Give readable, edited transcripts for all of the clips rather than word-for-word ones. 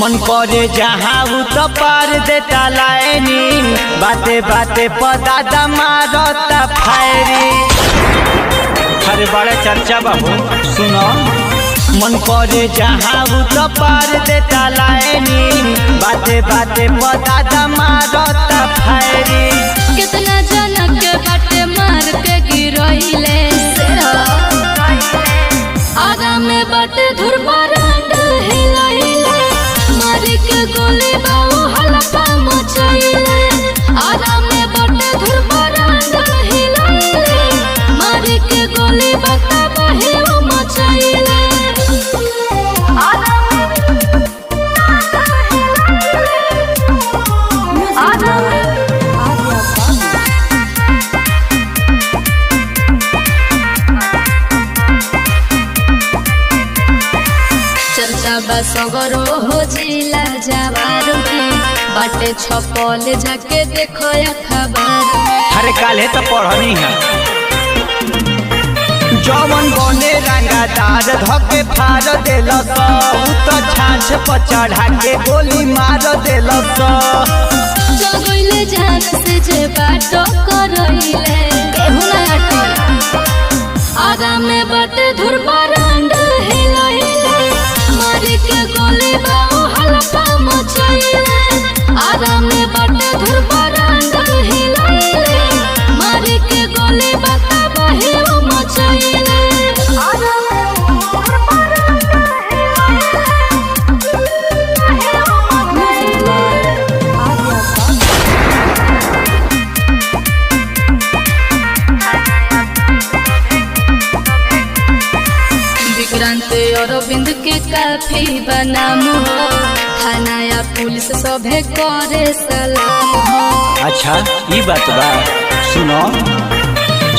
मन करे जहाँ तो पार देता लाइनिंग, बाते बाते पदादा मारता फायरिंग। अरे बड़े चर्चा बाबू सुनो, मन करे जहाँ तो पार देता लाइनिंग, बाते बाते पदादा मारता फायरिंग। कितना जनक के बाटे मार के गिरइले, आगा में बाटे धुरबारांड हिलाइले, मार के गोली बाऊ हलका मचाइले। आगा में बाटे धुरबारांड हिलाइले, मार के गोली बता बहे मचाइले। चर्चा बसगरो हो जिला जवार में, बाटे छपल जाके देखो अखबार में। अरे काले तो पढ़नी है, जवन बने रंगादार धके फाड़ देलस, तो छाछ पर चढ़ा के गोली मार देलस। जगइले जान से जे बाटो करइले, केहू ना हटे। आगा में बाटे धुरबारांड हिलाइले, मार के गोली बाऊ हलका मचाइले। आगा में बाटे धुरबारांड हिलाइले, मार के गोली बता बहे मचाइले। विक्रांत अरविंद के काफी बनाम हो, थाना या पुलिस सभे करे सलाम हो। अच्छा ये बात बा सुनो,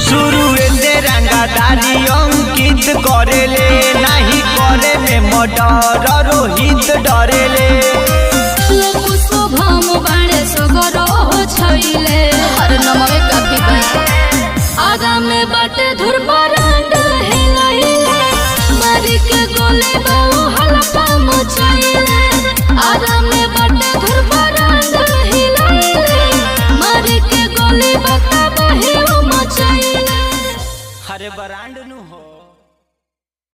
शुरू से रंगादारी अंकित करेले, नहीं करे में मर्डर रोहित डरेले। लोग शुभम बाड़े सगरो हो छइले, हर नमवे काफी बा। आगा में बाटे धुरबारांड हिलाइले, मार के गोली बाऊ हलका मचाइले। आगा में बाटे धुरबारांड हिलाइले, मार के गोली बता बहे मचाइले। अरे बरांड नु हो।